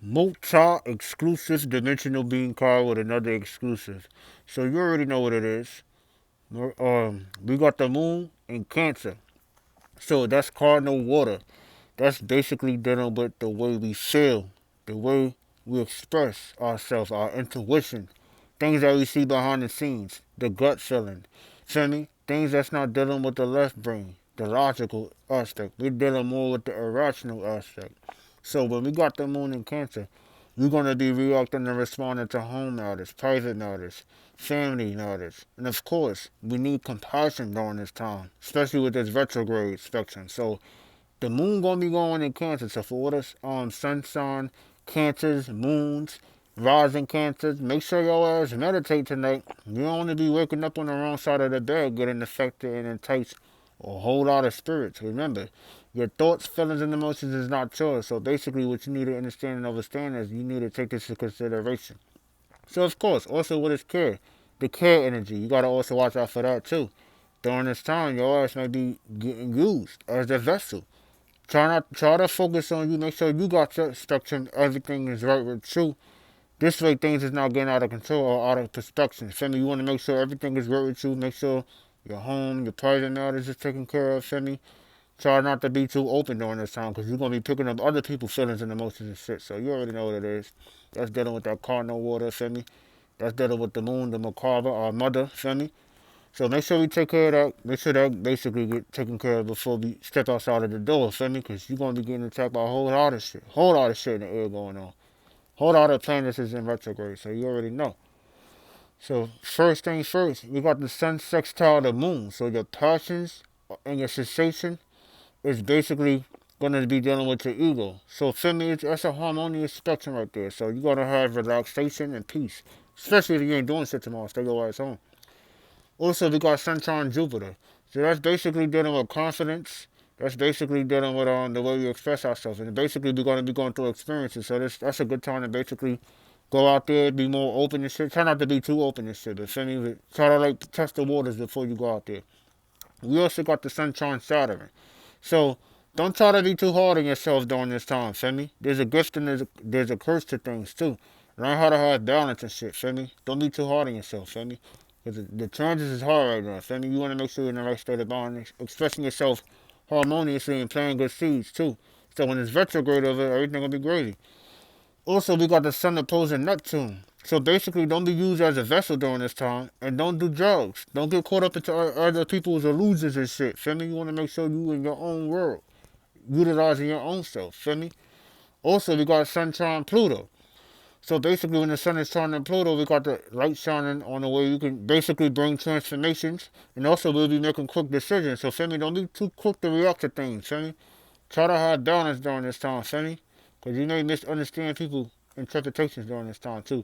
multi-exclusive dimensional being card with another exclusive. So you already know what it is. We got the moon in Cancer. So that's cardinal water. That's basically dealing with the way we feel, the way we express ourselves, our intuition, things that we see behind the scenes, the gut feeling. Feel me? Things that's not dealing with the left brain, the logical aspect. We're dealing more with the irrational aspect. So when we got the moon in Cancer, we're gonna be reacting and responding to home matters, private matters, family matters, and of course, we need compassion during this time, especially with this retrograde spectrum. So the moon gonna be going in Cancer. So for all this sun sign, Cancers, moons, rising Cancers, make sure your ass meditate tonight. You don't want to be waking up on the wrong side of the bed, getting affected and enticed a whole lot of spirits. Remember, your thoughts, feelings, and emotions is not yours. So basically, what you need to understand and understand is you need to take this into consideration. So of course, also with his care, the care energy, you gotta also watch out for that too. During this time, your ass may be getting used as a vessel. Try to focus on you. Make sure you got your spectrum. Everything is right with you. This way, things is not getting out of control or out of perspective. Feel me? You want to make sure everything is right with you. Make sure your home, your private matters is taken care of. Feel me? Try not to be too open during this time because you're gonna be picking up other people's feelings and emotions and shit. So you already know what it is. That's dealing with that cardinal water. Feel me? That's dealing with the moon, the macabre, our mother. Feel me? So make sure we take care of that. Make sure that basically get taken care of before we step outside of the door. Feel me? Because you're gonna be getting attacked by a whole lot of shit. Whole lot of shit in the air going on. Whole lot of planets is in retrograde. So you already know. So first thing first, we got the sun sextile the moon. So your passions and your sensation is basically gonna be dealing with your ego. So feel me? That's a harmonious spectrum right there. So you're gonna have relaxation and peace. Especially if you ain't doing shit tomorrow. Stay your ass home. Also, we got Sunshine Jupiter. So that's basically dealing with confidence. That's basically dealing with the way we express ourselves. And basically, we're going to be going through experiences. So that's a good time to basically go out there, be more open and shit. Try not to be too open and shit. But feel me? Try to like test the waters before you go out there. We also got the Sunshine Saturn. So don't try to be too hard on yourself during this time. Feel me? There's a gift and there's a curse to things too. Learn how to have balance and shit. Feel me? Don't be too hard on yourself. Feel me? Because the transit is hard right now. Feel me? You want to make sure you're in the right state of mind, expressing yourself harmoniously and planting good seeds too. So when it's retrograde over, everything will be gravy. Also, we got the sun opposing Neptune. So basically, don't be used as a vessel during this time, and don't do drugs. Don't get caught up into other people's illusions and shit. Feel me? You want to make sure you in your own world, utilizing your own self. Feel me? Also, we got Sun trine Pluto. So basically, when the sun is trining Pluto, we got the light shining on the way you can basically bring transformations, and also we'll be making quick decisions. So feel me? Don't be too quick to react to things. Feel me? Try to have balance during this time. Feel me? Because you may misunderstand people interpretations during this time too.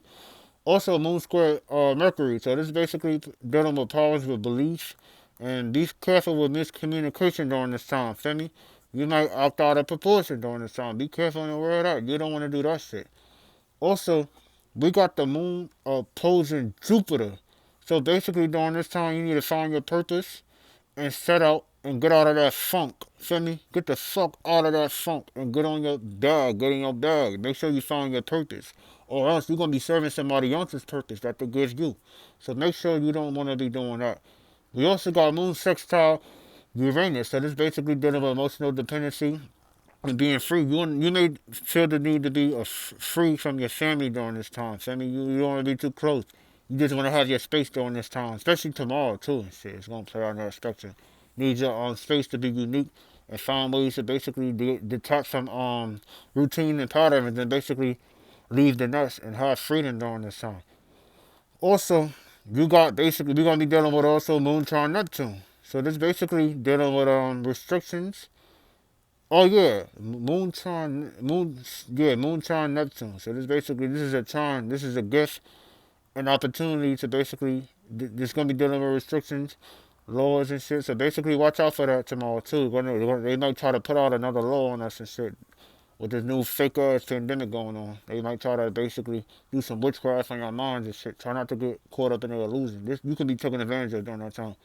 Also, Moon Square Mercury. So this is basically dealing with powers with belief, and be careful with miscommunication during this time. Feel me? You might act out of proportion during this time. Be careful in the word out. You don't want to do that shit. Also, we got the moon opposing Jupiter. So basically, during this time, you need to find your purpose and set out and get out of that funk. Feel me? Get the fuck out of that funk and get on your bag. Get in your bag. Make sure you find your purpose. Or else you're going to be serving somebody else's purpose that they give you. So make sure you don't want to be doing that. We also got moon sextile Uranus. So this basically dealing with emotional dependency and being free. You may feel the need to be free from your family during this time. Family, you don't want to be too close. You just want to have your space during this time, especially tomorrow too. And shit, it's gonna play on that spectrum. Need your space to be unique and find ways to basically detach from routine and patterns, and basically leave the nest and have freedom during this time. Also, you got basically we're gonna be dealing with also Moon trine Neptune. So this basically dealing with restrictions. Oh yeah, Moonshine Neptune. So this is a trine. This is a gift, an opportunity to basically. This gonna be dealing with restrictions, laws and shit. So basically, watch out for that tomorrow too. They might try to put out another law on us and shit with this new fake ass pandemic going on. They might try to basically do some witchcraft on your minds and shit. Try not to get caught up in the illusion. This you can be taken advantage of during that time.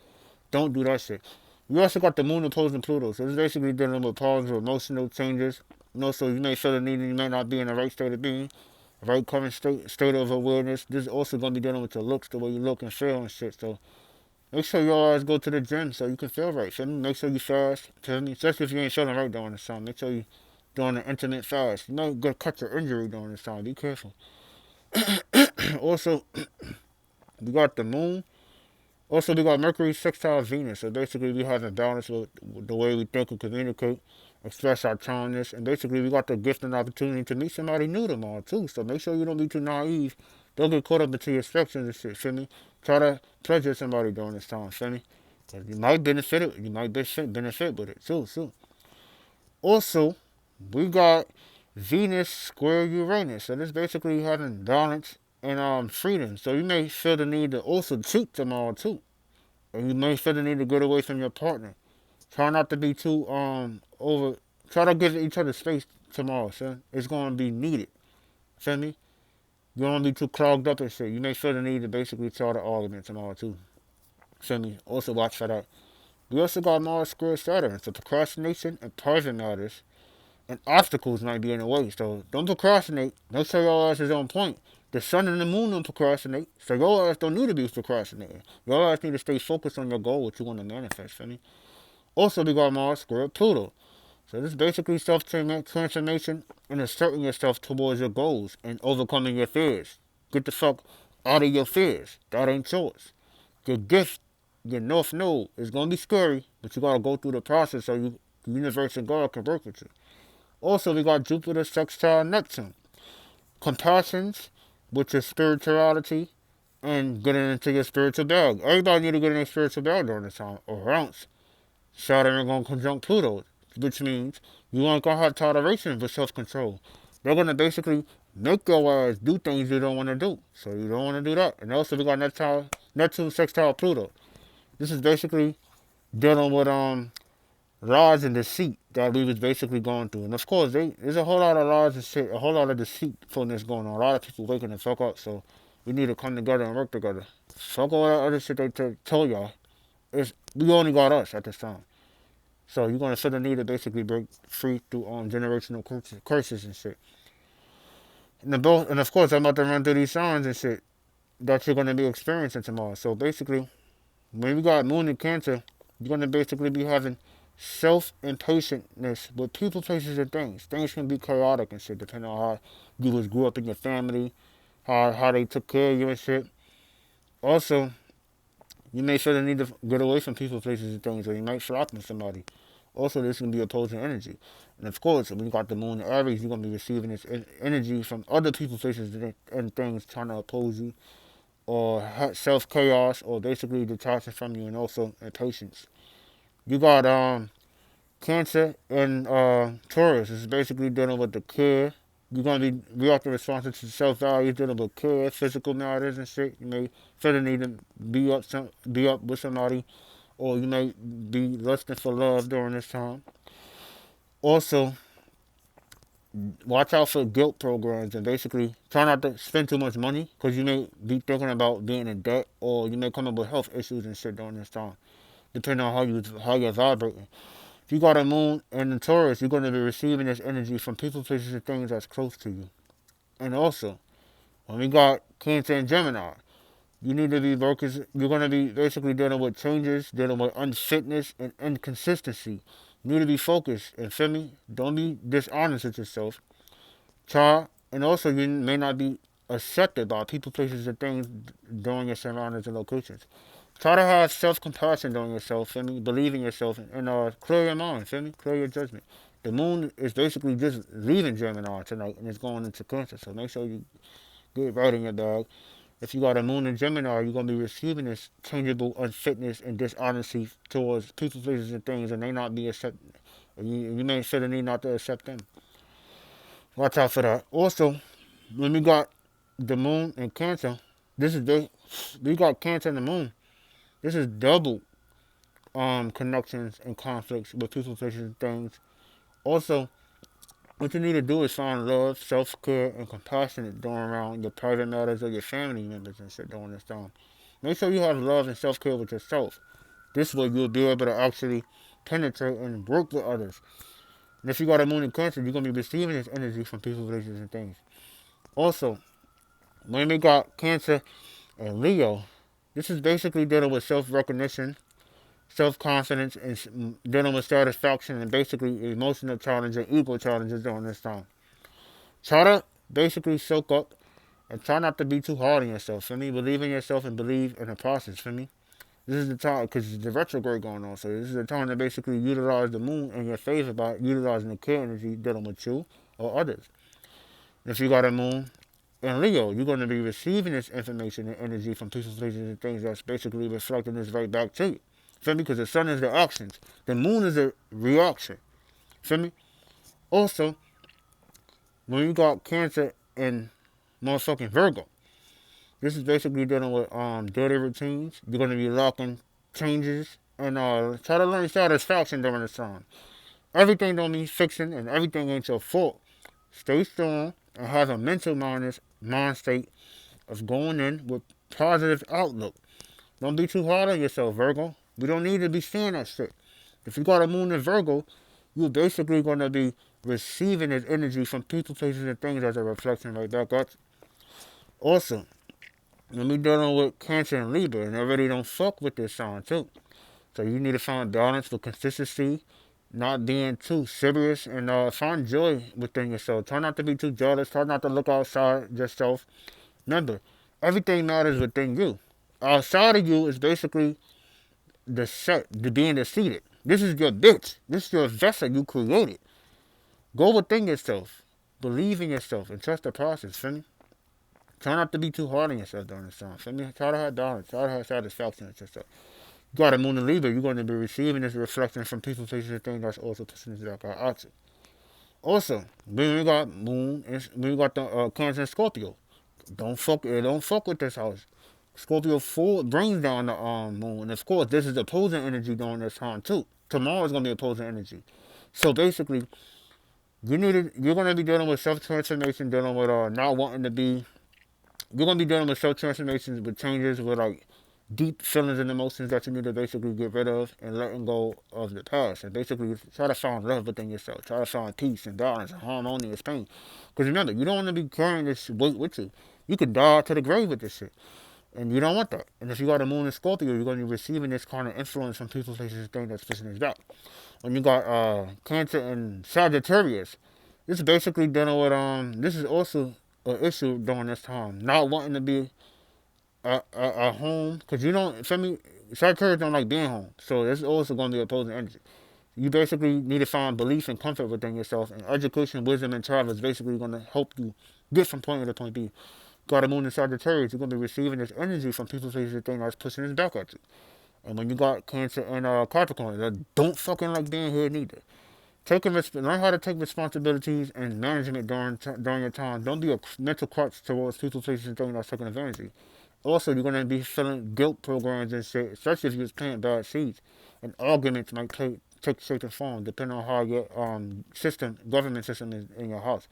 Don't do that shit. You also got the moon opposing Pluto, so it's basically dealing with problems with emotional changes, So you may feel the need and you may not be in the right state of being, right current state of awareness. This is also going to be dealing with your looks, the way you look and feel and shit. So make sure you always go to the gym so you can feel right. Feel me? Make sure you fast. Feel me? Especially if you ain't feeling right during this time. Make sure you doing an intimate fast. You know, you're gonna cut your injury during this time. Be careful. Also, we got the moon. Also, we got Mercury sextile Venus. So basically, we have a balance with the way we think and communicate, express our calmness, and basically, we got the gift and opportunity to meet somebody new tomorrow too. So make sure you don't be too naive. Don't get caught up into your expectations and shit. Feel me? Try to pleasure somebody during this time. Feel me? Cause you might benefit it. You might benefit with it too. So also, we got Venus square Uranus. So this basically having balance and freedom. So you may feel the need to also cheat tomorrow too. Or you may feel the need to get away from your partner. Try not to be too over. Try to give each other space tomorrow, son. It's gonna be needed. Feel me? You don't want to be too clogged up and shit. You may feel the need to basically try to argument tomorrow too. Feel me? Also watch for that. We also got Mars square Saturn. So procrastination and private matters and obstacles might be in the way. So don't procrastinate. Make sure your ass is on point. The sun and the moon don't procrastinate. So your ass don't need to be procrastinating. Your ass need to stay focused on your goal, what you want to manifest, feel me? Also, we got Mars square Pluto. So this is basically self-transformation and asserting yourself towards your goals and overcoming your fears. Get the fuck out of your fears. That ain't yours. Your gift, your North Node, is going to be scary, but you got to go through the process so the universe and God can work with you. Also, we got Jupiter sextile Neptune. Compassions, which is spirituality, and getting into your spiritual bag. Everybody need to get in their spiritual bag during this time, or else Saturn is going to conjunct Pluto, which means you aren't going to have toleration for self-control. They're going to basically make your ass do things you don't want to do. So you don't want to do that. And also we got Neptune sextile Pluto. This is basically dealing with lies and deceit that we was basically going through. And of course, there's a whole lot of lies and shit, a whole lot of deceitfulness going on. A lot of people waking the fuck up, so we need to come together and work together. Fuck all that other shit they told y'all. We only got us at this time. So you're gonna feel the need to basically break free through generational curses and shit. And of course, I'm about to run through these signs and shit that you're gonna be experiencing tomorrow. So basically, when we got Moon and Cancer, you're gonna basically be having self-impatientness with people, places, and things. Things can be chaotic and shit, depending on how you was grew up in your family, how they took care of you and shit. Also, you may feel the need to get away from people, places, and things, or you might flop on somebody. Also, this can be opposing energy. And of course, when you got the moon in Aries, you're going to be receiving this energy from other people, places, and things trying to oppose you, or self-chaos, or basically detaching from you, and also impatience. You got Cancer and Taurus. This is basically dealing with the care. You're gonna be reacting responsive to self-value, dealing with care, physical matters and shit. You may feel the need to be up with somebody, or you may be lusting for love during this time. Also, watch out for guilt programs and basically try not to spend too much money because you may be thinking about being in debt, or you may come up with health issues and shit during this time, depending on how you're vibrating. If you got a moon and a Taurus, you're going to be receiving this energy from people, places, and things that's close to you. And also, when we got Cancer and Gemini, you need to be focused. You're going to be basically dealing with changes, dealing with unfitness and inconsistency. You need to be focused and feel me. Don't be dishonest with yourself. Try, and also you may not be accepted by people, places, and things during your surroundings and locations. Try to have self-compassion on yourself, feel me? Believe in yourself, and clear your mind, feel me? Clear your judgment. The moon is basically just leaving Gemini tonight, and it's going into Cancer, so make sure you get right in your bag. If you got a moon in Gemini, you're going to be receiving this changeable unfitness and dishonesty towards people, places, and things, and they not be accepted. You may feel the need not to accept them. Watch out for that. Also, when we got the moon in Cancer, we got Cancer and the moon. This is double connections and conflicts with people, places, and things. Also, what you need to do is find love, self-care, and compassion during around your private matters or your family members and shit during this time. Make sure you have love and self-care with yourself. This way you'll be able to actually penetrate and work with others. And if you got a moon in Cancer, you're gonna be receiving this energy from people, places, and things. Also, when we got Cancer and Leo, this is basically dealing with self-recognition, self-confidence, and dealing with satisfaction and basically emotional challenges and ego challenges during this time. Try to basically soak up and try not to be too hard on yourself. For me, believe in yourself and believe in the process. For me, this is the time because the retrograde going on. So this is the time to basically utilize the moon in your favor by utilizing the care energy dealing with you or others. If you got a moon in Leo, you're going to be receiving this information and energy from people, places, and things that's basically reflecting this right back to you. Feel me? Because the sun is the actions, the moon is a reaction. Feel me? Also, when you got Cancer in motherfucking Virgo, this is basically dealing with daily routines. You're going to be locking changes and try to learn satisfaction during this time. Everything don't mean fixing and everything ain't your fault. Stay strong and have a mental mind state of going in with positive outlook. Don't be too hard on yourself, Virgo. We don't need to be saying that shit. If you got a moon in Virgo, you're basically going to be receiving this energy from people, places, and things as a reflection right back at you. Also, when we dealing with Cancer and Libra, and they really don't fuck with this sign too. So you need to find balance with consistency, not being too serious, and find joy within yourself. Try not to be too jealous. Try not to look outside yourself. Remember, everything matters within you. Outside of you is basically the being defeated. This is your bitch. This is your vessel you created. Go within yourself. Believe in yourself and trust the process. Feel me? Try not to be too hard on yourself during this time. Feel me? Try to have balance. Try to have satisfaction with yourself. You got a moon in Libra, you're going to be receiving this reflection from people, places, and things that's also pushing this back out you. Also, when we got moon, when we got the Cancer and Scorpio, don't fuck with this house. Scorpio full brings down the moon, and of course, this is opposing energy during this time too. Tomorrow is going to be opposing energy. So basically, you're going to be dealing with self transformation, dealing with not wanting to be. You're going to be dealing with self transformations with changes with like deep feelings and emotions that you need to basically get rid of and letting go of the past. And basically try to find love within yourself. Try to find peace and balance and harmonious pain. Because remember, you don't want to be carrying this weight with you. You could die to the grave with this shit. And you don't want that. And if you got a moon in Scorpio, you're going to be receiving this kind of influence from people, places, and things that's pushing this back. When you got Cancer and Sagittarius, this is basically dealing with, this is also an issue during this time. Not wanting to be a home, because you don't, for me, Sagittarius don't like being home. So this is also going to be opposing energy. You basically need to find belief and comfort within yourself, and education, wisdom, and travel is basically going to help you get from point A to point B. Got a moon in Sagittarius, you're going to be receiving this energy from people, places, and things that's pushing this back at you. And when you got Cancer and Capricorn, that don't fucking like being here neither. Learn how to take responsibilities and management during your time. Don't be a mental crutch towards people, places, and things that's taking advantage of you. Also, you're going to be feeling guilt programs and shit, especially if you're planting bad seeds. And arguments might take shape and form depending on how your government system is in your house.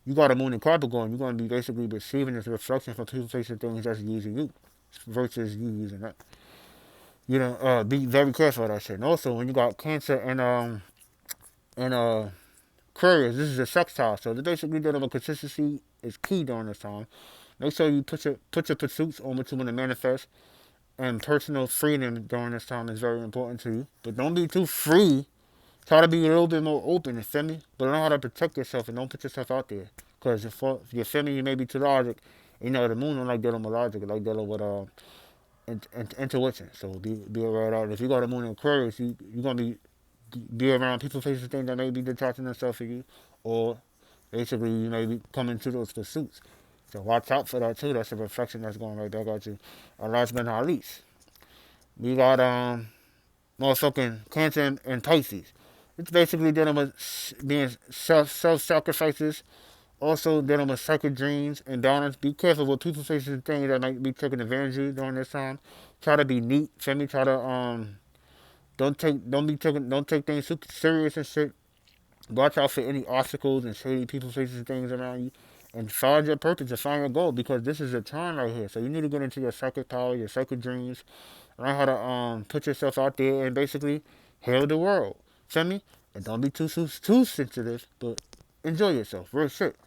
You got a moon in Capricorn, you're going to be basically receiving this reflection from people, places, and things that's using you versus you using that. Be very careful of that shit. And also, when you got Cancer and Aquarius, this is a sextile, so basically dealing with consistency is key during this time. Make sure you put your pursuits on what you want to manifest, and personal freedom during this time is very important to you. But don't be too free. Try to be a little bit more open, you feel me? But learn how to protect yourself and don't put yourself out there. Because if you feel me, you may be too logic. The moon don't like dealing with logic, it like dealing with intuition. So be aware of that. If you got a moon in Aquarius, you're gonna be around people, places, things that may be detaching themselves from you, or basically you may be coming to those pursuits. So watch out for that too. That's a reflection that's going right back at you. And last but not least, we got motherfucking Cancer and Pisces. It's basically dealing with being self sacrifices. Also dealing with sacred dreams and balance. Be careful with people, places, and things that might be taking advantage of you during this time. Try to be neat. Feel me? Try to don't take things too serious and shit. Watch out for any obstacles and shady people, places, and things around you. And find your purpose and find your goal, because this is a time right here. So you need to get into your psychic power, your psychic dreams. Learn how to put yourself out there and basically heal the world. Feel me? And don't be too sensitive, but enjoy yourself. Real shit.